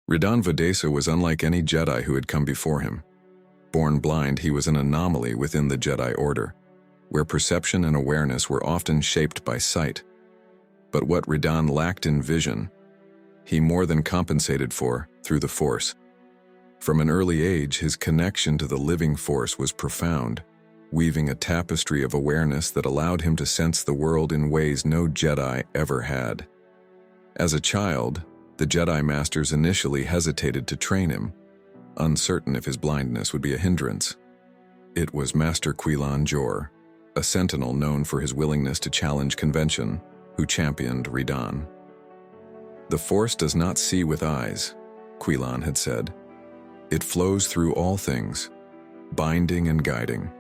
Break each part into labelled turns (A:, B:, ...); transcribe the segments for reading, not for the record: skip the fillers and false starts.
A: Ridan Vodesa was unlike any Jedi who had come before him. Born blind, he was an anomaly within the Jedi Order, where perception and awareness were often shaped by sight. But what Ridan lacked in vision, he more than compensated for through the Force. From an early age, his connection to the living Force was profound, weaving a tapestry of awareness that allowed him to sense the world in ways no Jedi ever had. As a child, the Jedi Masters initially hesitated to train him, uncertain if his blindness would be a hindrance. It was Master Quillan Jor, a Sentinel known for his willingness to challenge convention, who championed Ridan. "The Force does not see with eyes," Quillan had said. "It flows through all things, binding and guiding.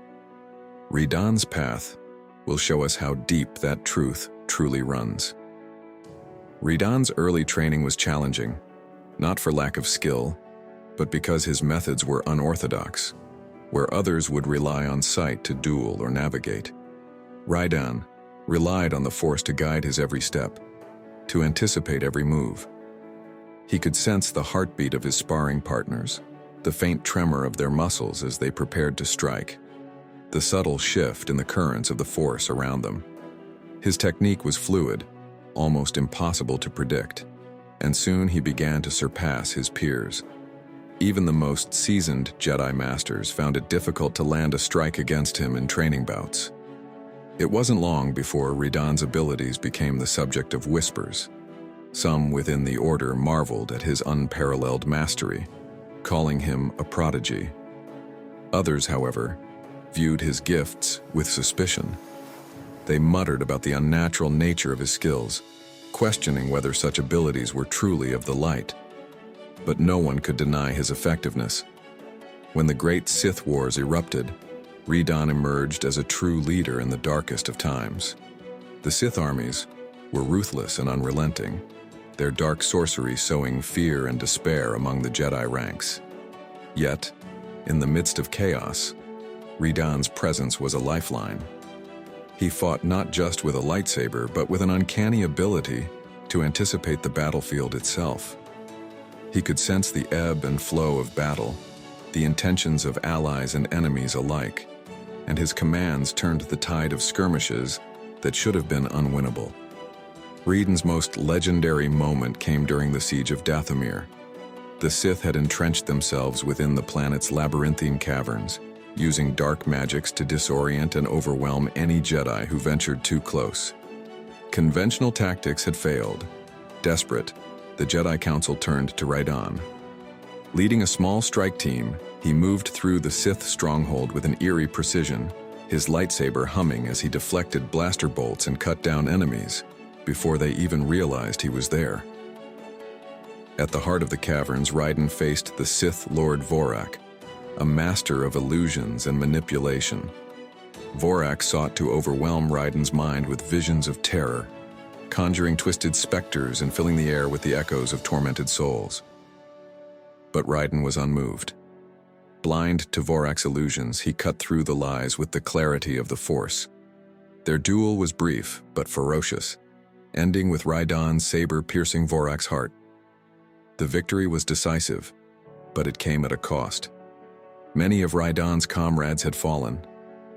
A: Ridan's path will show us how deep that truth truly runs." Ridan's early training was challenging, not for lack of skill, but because his methods were unorthodox, where others would rely on sight to duel or navigate. Ridan relied on the Force to guide his every step, to anticipate every move. He could sense the heartbeat of his sparring partners, the faint tremor of their muscles as they prepared to strike, the subtle shift in the currents of the Force around them. His technique was fluid, almost impossible to predict, and soon he began to surpass his peers. Even the most seasoned Jedi Masters found it difficult to land a strike against him in training bouts. It wasn't long before Ridan's abilities became the subject of whispers. Some within the Order marveled at his unparalleled mastery, calling him a prodigy. Others, however, viewed his gifts with suspicion. They muttered about the unnatural nature of his skills, questioning whether such abilities were truly of the light. But no one could deny his effectiveness. When the Great Sith Wars erupted, Ridan emerged as a true leader in the darkest of times. The Sith armies were ruthless and unrelenting, their dark sorcery sowing fear and despair among the Jedi ranks. Yet, in the midst of chaos, Ridan's presence was a lifeline. He fought not just with a lightsaber, but with an uncanny ability to anticipate the battlefield itself. He could sense the ebb and flow of battle, the intentions of allies and enemies alike, and his commands turned the tide of skirmishes that should have been unwinnable. Ridan's most legendary moment came during the siege of Dathomir. The Sith had entrenched themselves within the planet's labyrinthine caverns, using dark magics to disorient and overwhelm any Jedi who ventured too close. Conventional tactics had failed. Desperate, the Jedi Council turned to Ridan. Leading a small strike team, he moved through the Sith stronghold with an eerie precision, his lightsaber humming as he deflected blaster bolts and cut down enemies before they even realized he was there. At the heart of the caverns, Ridan faced the Sith Lord Vorak, a master of illusions and manipulation. Vorak sought to overwhelm Ridan's mind with visions of terror, conjuring twisted specters and filling the air with the echoes of tormented souls. But Ridan was unmoved. Blind to Vorak's illusions, he cut through the lies with the clarity of the Force. Their duel was brief but ferocious, ending with Ridan's saber piercing Vorak's heart. The victory was decisive, but it came at a cost. Many of Ridan's comrades had fallen,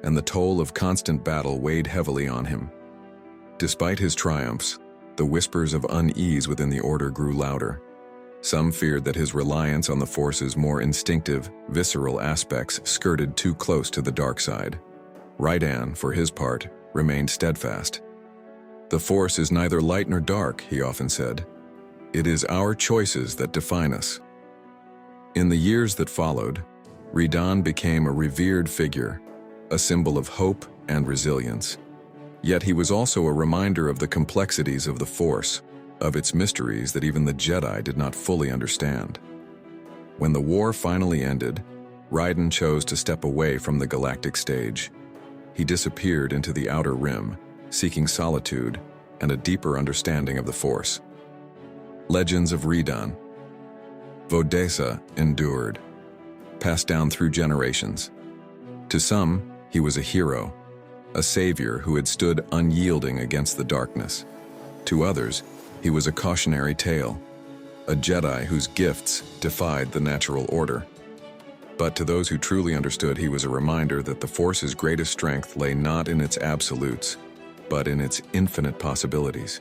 A: and the toll of constant battle weighed heavily on him. Despite his triumphs, the whispers of unease within the Order grew louder. Some feared that his reliance on the Force's more instinctive, visceral aspects skirted too close to the dark side. Ridan, for his part, remained steadfast. "The Force is neither light nor dark," he often said. "It is our choices that define us." In the years that followed, Ridan became a revered figure, a symbol of hope and resilience. Yet he was also a reminder of the complexities of the Force, of its mysteries that even the Jedi did not fully understand. When the war finally ended, Ridan chose to step away from the galactic stage. He disappeared into the Outer Rim, seeking solitude and a deeper understanding of the Force. Legends of Ridan Vodesa endured, passed down through generations. To some, he was a hero, a savior who had stood unyielding against the darkness. To others, he was a cautionary tale, a Jedi whose gifts defied the natural order. But to those who truly understood, he was a reminder that the Force's greatest strength lay not in its absolutes, but in its infinite possibilities.